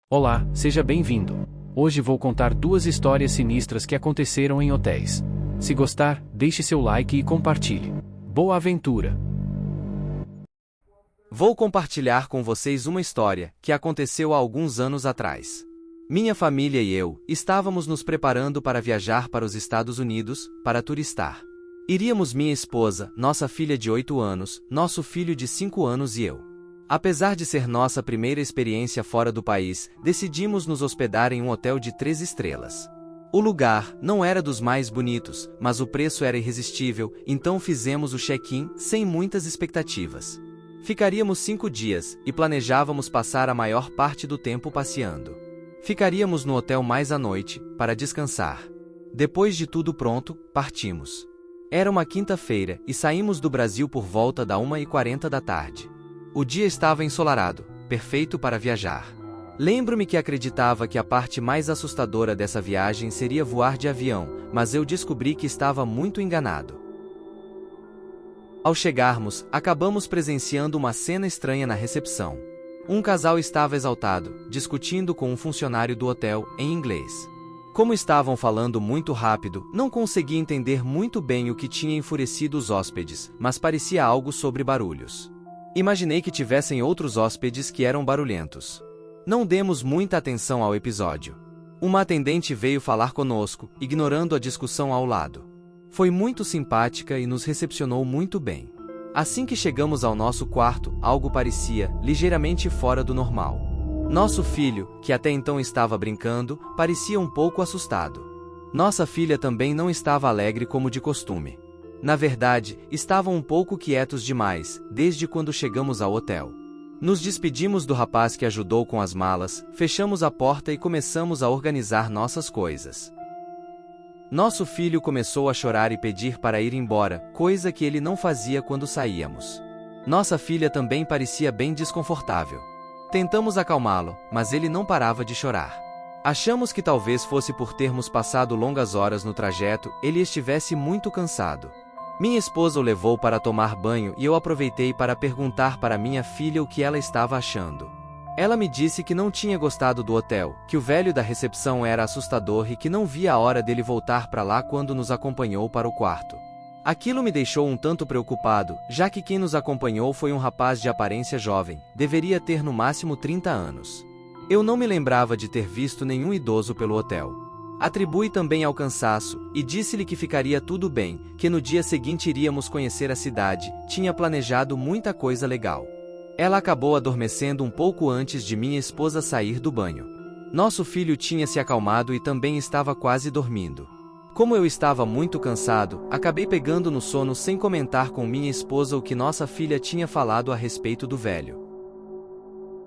Olá, seja bem-vindo. Hoje vou contar duas histórias sinistras que aconteceram em hotéis. Se gostar, deixe seu like e compartilhe. Boa aventura! Vou compartilhar com vocês uma história que aconteceu há alguns anos atrás. Minha família e eu estávamos nos preparando para viajar para os Estados Unidos para turistar. Iríamos minha esposa, nossa filha de 8 anos, nosso filho de 5 anos e eu. Apesar de ser nossa primeira experiência fora do país, decidimos nos hospedar em um hotel de 3 estrelas. O lugar não era dos mais bonitos, mas o preço era irresistível, então fizemos o check-in sem muitas expectativas. Ficaríamos 5 dias e planejávamos passar a maior parte do tempo passeando. Ficaríamos no hotel mais à noite, para descansar. Depois de tudo pronto, partimos. Era uma quinta-feira e saímos do Brasil por volta da 1h40 da tarde. O dia estava ensolarado, perfeito para viajar. Lembro-me que acreditava que a parte mais assustadora dessa viagem seria voar de avião, mas eu descobri que estava muito enganado. Ao chegarmos, acabamos presenciando uma cena estranha na recepção. Um casal estava exaltado, discutindo com um funcionário do hotel, em inglês. Como estavam falando muito rápido, não consegui entender muito bem o que tinha enfurecido os hóspedes, mas parecia algo sobre barulhos. Imaginei que tivessem outros hóspedes que eram barulhentos. Não demos muita atenção ao episódio. Uma atendente veio falar conosco, ignorando a discussão ao lado. Foi muito simpática e nos recepcionou muito bem. Assim que chegamos ao nosso quarto, algo parecia ligeiramente fora do normal. Nosso filho, que até então estava brincando, parecia um pouco assustado. Nossa filha também não estava alegre como de costume. Na verdade, estavam um pouco quietos demais, desde quando chegamos ao hotel. Nos despedimos do rapaz que ajudou com as malas, fechamos a porta e começamos a organizar nossas coisas. Nosso filho começou a chorar e pedir para ir embora, coisa que ele não fazia quando saíamos. Nossa filha também parecia bem desconfortável. Tentamos acalmá-lo, mas ele não parava de chorar. Achamos que talvez fosse por termos passado longas horas no trajeto, ele estivesse muito cansado. Minha esposa o levou para tomar banho e eu aproveitei para perguntar para minha filha o que ela estava achando. Ela me disse que não tinha gostado do hotel, que o velho da recepção era assustador e que não via a hora dele voltar para lá quando nos acompanhou para o quarto. Aquilo me deixou um tanto preocupado, já que quem nos acompanhou foi um rapaz de aparência jovem, deveria ter no máximo 30 anos. Eu não me lembrava de ter visto nenhum idoso pelo hotel. Atribui também ao cansaço, e disse-lhe que ficaria tudo bem, que no dia seguinte iríamos conhecer a cidade, tinha planejado muita coisa legal. Ela acabou adormecendo um pouco antes de minha esposa sair do banho. Nosso filho tinha se acalmado e também estava quase dormindo. Como eu estava muito cansado, acabei pegando no sono sem comentar com minha esposa o que nossa filha tinha falado a respeito do velho.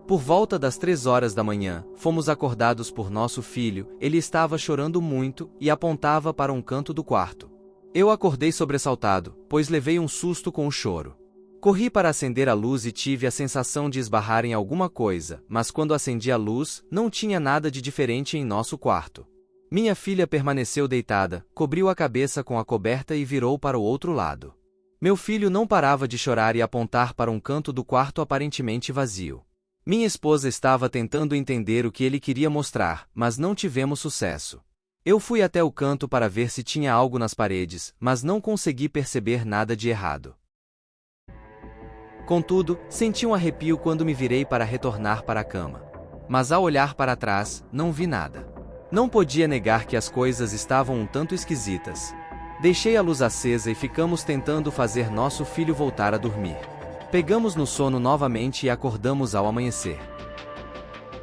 Por volta das 3 horas da manhã, fomos acordados por nosso filho, ele estava chorando muito e apontava para um canto do quarto. Eu acordei sobressaltado, pois levei um susto com o choro. Corri para acender a luz e tive a sensação de esbarrar em alguma coisa, mas quando acendi a luz, não tinha nada de diferente em nosso quarto. Minha filha permaneceu deitada, cobriu a cabeça com a coberta e virou para o outro lado. Meu filho não parava de chorar e apontar para um canto do quarto aparentemente vazio. Minha esposa estava tentando entender o que ele queria mostrar, mas não tivemos sucesso. Eu fui até o canto para ver se tinha algo nas paredes, mas não consegui perceber nada de errado. Contudo, senti um arrepio quando me virei para retornar para a cama. Mas ao olhar para trás, não vi nada. Não podia negar que as coisas estavam um tanto esquisitas. Deixei a luz acesa e ficamos tentando fazer nosso filho voltar a dormir. Pegamos no sono novamente e acordamos ao amanhecer.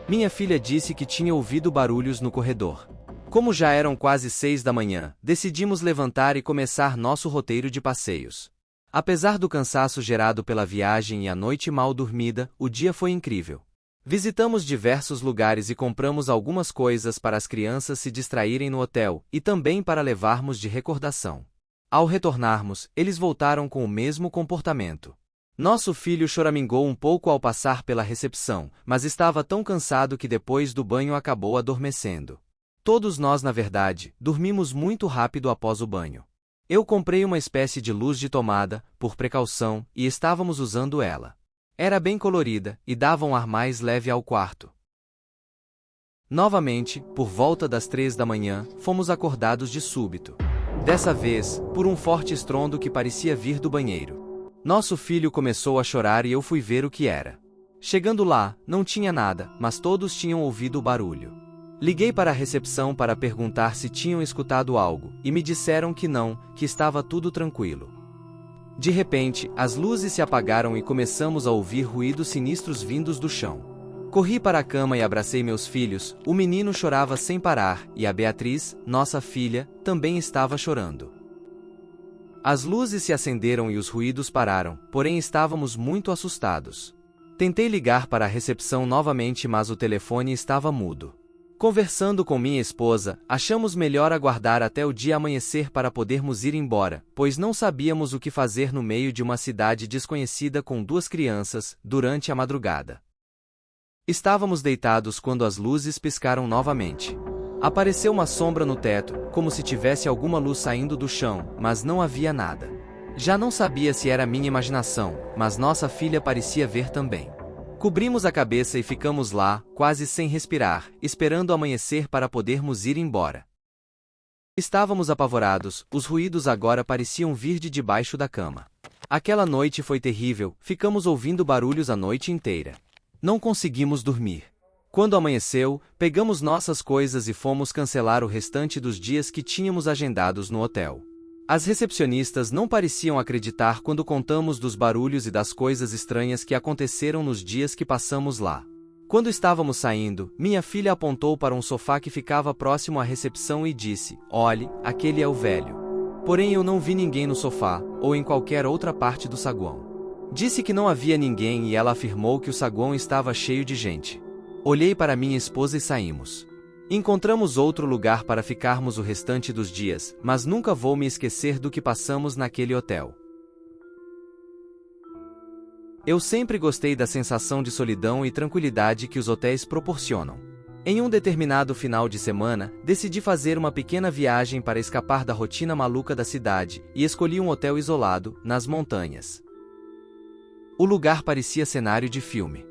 Minha filha disse que tinha ouvido barulhos no corredor. Como já eram quase 6 da manhã, decidimos levantar e começar nosso roteiro de passeios. Apesar do cansaço gerado pela viagem e a noite mal dormida, o dia foi incrível. Visitamos diversos lugares e compramos algumas coisas para as crianças se distraírem no hotel, e também para levarmos de recordação. Ao retornarmos, eles voltaram com o mesmo comportamento. Nosso filho choramingou um pouco ao passar pela recepção, mas estava tão cansado que depois do banho acabou adormecendo. Todos nós, na verdade, dormimos muito rápido após o banho. Eu comprei uma espécie de luz de tomada, por precaução, e estávamos usando ela. Era bem colorida, e dava um ar mais leve ao quarto. Novamente, por volta das 3 da manhã, fomos acordados de súbito. Dessa vez, por um forte estrondo que parecia vir do banheiro. Nosso filho começou a chorar e eu fui ver o que era. Chegando lá, não tinha nada, mas todos tinham ouvido o barulho. Liguei para a recepção para perguntar se tinham escutado algo, e me disseram que não, que estava tudo tranquilo. De repente, as luzes se apagaram e começamos a ouvir ruídos sinistros vindos do chão. Corri para a cama e abracei meus filhos, o menino chorava sem parar, e a Beatriz, nossa filha, também estava chorando. As luzes se acenderam e os ruídos pararam, porém estávamos muito assustados. Tentei ligar para a recepção novamente, mas o telefone estava mudo. Conversando com minha esposa, achamos melhor aguardar até o dia amanhecer para podermos ir embora, pois não sabíamos o que fazer no meio de uma cidade desconhecida com 2 crianças, durante a madrugada. Estávamos deitados quando as luzes piscaram novamente. Apareceu uma sombra no teto, como se tivesse alguma luz saindo do chão, mas não havia nada. Já não sabia se era minha imaginação, mas nossa filha parecia ver também. Cobrimos a cabeça e ficamos lá, quase sem respirar, esperando amanhecer para podermos ir embora. Estávamos apavorados, os ruídos agora pareciam vir de debaixo da cama. Aquela noite foi terrível, ficamos ouvindo barulhos a noite inteira. Não conseguimos dormir. Quando amanheceu, pegamos nossas coisas e fomos cancelar o restante dos dias que tínhamos agendados no hotel. As recepcionistas não pareciam acreditar quando contamos dos barulhos e das coisas estranhas que aconteceram nos dias que passamos lá. Quando estávamos saindo, minha filha apontou para um sofá que ficava próximo à recepção e disse: "Olhe, aquele é o velho." Porém eu não vi ninguém no sofá, ou em qualquer outra parte do saguão. Disse que não havia ninguém e ela afirmou que o saguão estava cheio de gente. Olhei para minha esposa e saímos. Encontramos outro lugar para ficarmos o restante dos dias, mas nunca vou me esquecer do que passamos naquele hotel. Eu sempre gostei da sensação de solidão e tranquilidade que os hotéis proporcionam. Em um determinado final de semana, decidi fazer uma pequena viagem para escapar da rotina maluca da cidade, e escolhi um hotel isolado, nas montanhas. O lugar parecia cenário de filme.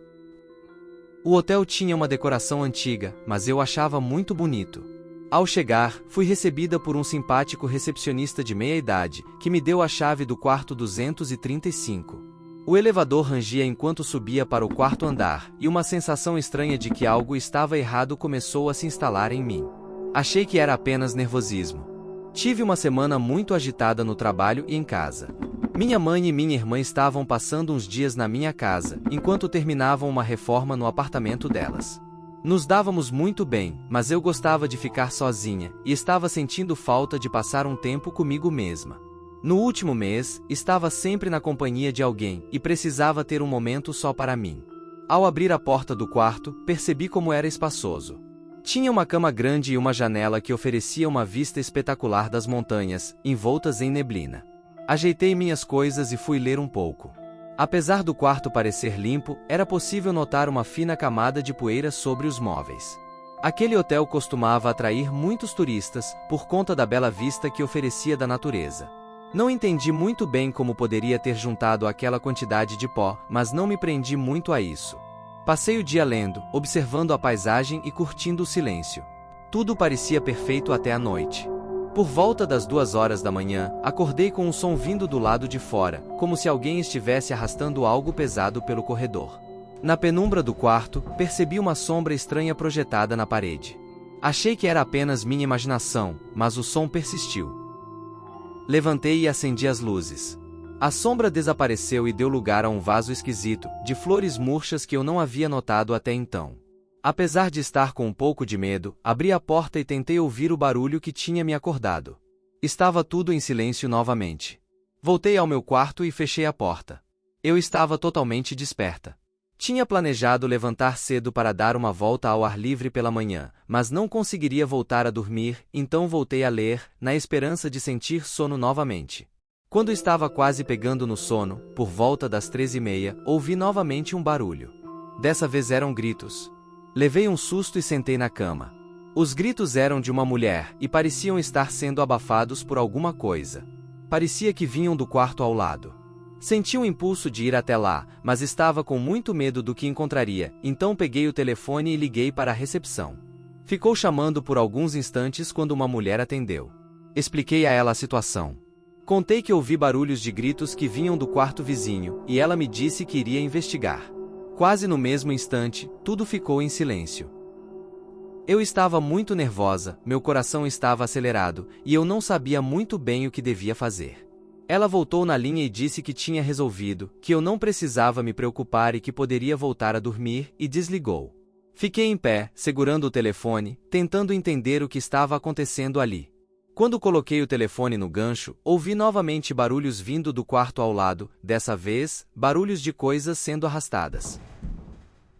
O hotel tinha uma decoração antiga, mas eu achava muito bonito. Ao chegar, fui recebida por um simpático recepcionista de meia-idade, que me deu a chave do quarto 235. O elevador rangia enquanto subia para o 4º andar, e uma sensação estranha de que algo estava errado começou a se instalar em mim. Achei que era apenas nervosismo. Tive uma semana muito agitada no trabalho e em casa. Minha mãe e minha irmã estavam passando uns dias na minha casa, enquanto terminavam uma reforma no apartamento delas. Nos dávamos muito bem, mas eu gostava de ficar sozinha, e estava sentindo falta de passar um tempo comigo mesma. No último mês, estava sempre na companhia de alguém, e precisava ter um momento só para mim. Ao abrir a porta do quarto, percebi como era espaçoso. Tinha uma cama grande e uma janela que oferecia uma vista espetacular das montanhas, envoltas em neblina. Ajeitei minhas coisas e fui ler um pouco. Apesar do quarto parecer limpo, era possível notar uma fina camada de poeira sobre os móveis. Aquele hotel costumava atrair muitos turistas, por conta da bela vista que oferecia da natureza. Não entendi muito bem como poderia ter juntado aquela quantidade de pó, mas não me prendi muito a isso. Passei o dia lendo, observando a paisagem e curtindo o silêncio. Tudo parecia perfeito até a noite. Por volta das 2 horas da manhã, acordei com um som vindo do lado de fora, como se alguém estivesse arrastando algo pesado pelo corredor. Na penumbra do quarto, percebi uma sombra estranha projetada na parede. Achei que era apenas minha imaginação, mas o som persistiu. Levantei e acendi as luzes. A sombra desapareceu e deu lugar a um vaso esquisito, de flores murchas que eu não havia notado até então. Apesar de estar com um pouco de medo, abri a porta e tentei ouvir o barulho que tinha me acordado. Estava tudo em silêncio novamente. Voltei ao meu quarto e fechei a porta. Eu estava totalmente desperta. Tinha planejado levantar cedo para dar uma volta ao ar livre pela manhã, mas não conseguiria voltar a dormir, então voltei a ler, na esperança de sentir sono novamente. Quando estava quase pegando no sono, por volta das 3h30, ouvi novamente um barulho. Dessa vez eram gritos. Levei um susto e sentei na cama. Os gritos eram de uma mulher, e pareciam estar sendo abafados por alguma coisa. Parecia que vinham do quarto ao lado. Senti um impulso de ir até lá, mas estava com muito medo do que encontraria, então peguei o telefone e liguei para a recepção. Ficou chamando por alguns instantes quando uma mulher atendeu. Expliquei a ela a situação. Contei que ouvi barulhos de gritos que vinham do quarto vizinho, e ela me disse que iria investigar. Quase no mesmo instante, tudo ficou em silêncio. Eu estava muito nervosa, meu coração estava acelerado, e eu não sabia muito bem o que devia fazer. Ela voltou na linha e disse que tinha resolvido, que eu não precisava me preocupar e que poderia voltar a dormir, e desligou. Fiquei em pé, segurando o telefone, tentando entender o que estava acontecendo ali. Quando coloquei o telefone no gancho, ouvi novamente barulhos vindo do quarto ao lado, dessa vez, barulhos de coisas sendo arrastadas.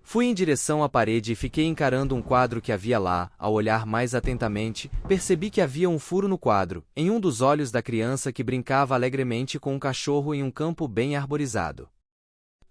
Fui em direção à parede e fiquei encarando um quadro que havia lá. Ao olhar mais atentamente, percebi que havia um furo no quadro, em um dos olhos da criança que brincava alegremente com um cachorro em um campo bem arborizado.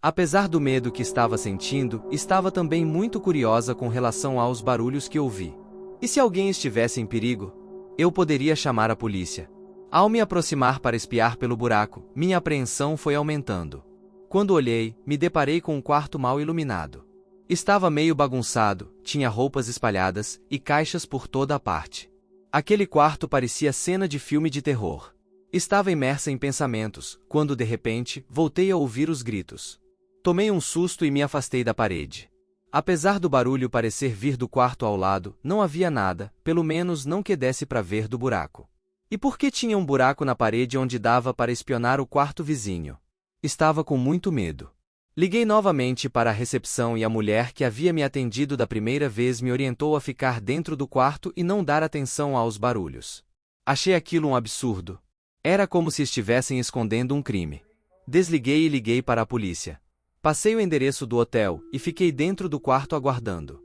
Apesar do medo que estava sentindo, estava também muito curiosa com relação aos barulhos que ouvi. E se alguém estivesse em perigo? Eu poderia chamar a polícia. Ao me aproximar para espiar pelo buraco, minha apreensão foi aumentando. Quando olhei, me deparei com um quarto mal iluminado. Estava meio bagunçado, tinha roupas espalhadas e caixas por toda a parte. Aquele quarto parecia cena de filme de terror. Estava imersa em pensamentos, quando de repente, voltei a ouvir os gritos. Tomei um susto e me afastei da parede. Apesar do barulho parecer vir do quarto ao lado, não havia nada, pelo menos não que desse para ver do buraco. E por que tinha um buraco na parede onde dava para espionar o quarto vizinho? Estava com muito medo. Liguei novamente para a recepção e a mulher que havia me atendido da primeira vez me orientou a ficar dentro do quarto e não dar atenção aos barulhos. Achei aquilo um absurdo. Era como se estivessem escondendo um crime. Desliguei e liguei para a polícia. Passei o endereço do hotel e fiquei dentro do quarto aguardando.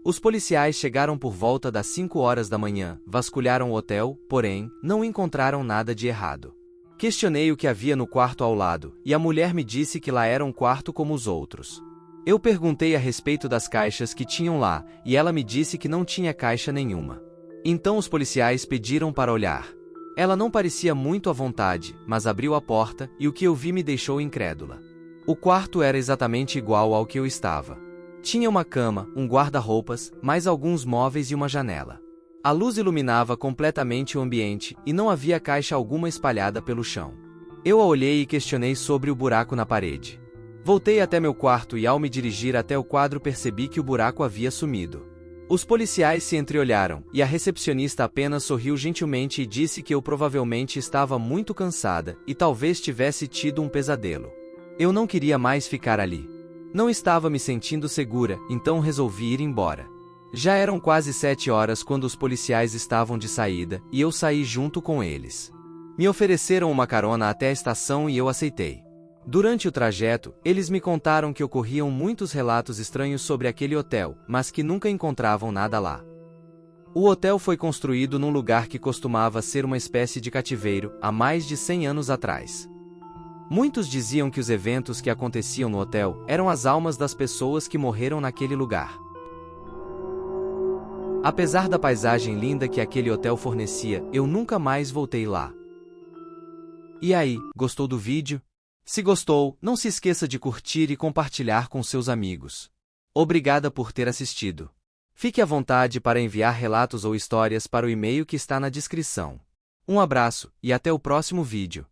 Os policiais chegaram por volta das 5 horas da manhã, vasculharam o hotel, porém, não encontraram nada de errado. Questionei o que havia no quarto ao lado, e a mulher me disse que lá era um quarto como os outros. Eu perguntei a respeito das caixas que tinham lá, e ela me disse que não tinha caixa nenhuma. Então os policiais pediram para olhar. Ela não parecia muito à vontade, mas abriu a porta, e o que eu vi me deixou incrédula. O quarto era exatamente igual ao que eu estava. Tinha uma cama, um guarda-roupas, mais alguns móveis e uma janela. A luz iluminava completamente o ambiente, e não havia caixa alguma espalhada pelo chão. Eu a olhei e questionei sobre o buraco na parede. Voltei até meu quarto e ao me dirigir até o quadro percebi que o buraco havia sumido. Os policiais se entreolharam, e a recepcionista apenas sorriu gentilmente e disse que eu provavelmente estava muito cansada, e talvez tivesse tido um pesadelo. Eu não queria mais ficar ali. Não estava me sentindo segura, então resolvi ir embora. Já eram quase 7 horas quando os policiais estavam de saída, e eu saí junto com eles. Me ofereceram uma carona até a estação e eu aceitei. Durante o trajeto, eles me contaram que ocorriam muitos relatos estranhos sobre aquele hotel, mas que nunca encontravam nada lá. O hotel foi construído num lugar que costumava ser uma espécie de cativeiro, há mais de 100 anos atrás. Muitos diziam que os eventos que aconteciam no hotel eram as almas das pessoas que morreram naquele lugar. Apesar da paisagem linda que aquele hotel fornecia, eu nunca mais voltei lá. E aí, gostou do vídeo? Se gostou, não se esqueça de curtir e compartilhar com seus amigos. Obrigada por ter assistido. Fique à vontade para enviar relatos ou histórias para o e-mail que está na descrição. Um abraço, e até o próximo vídeo.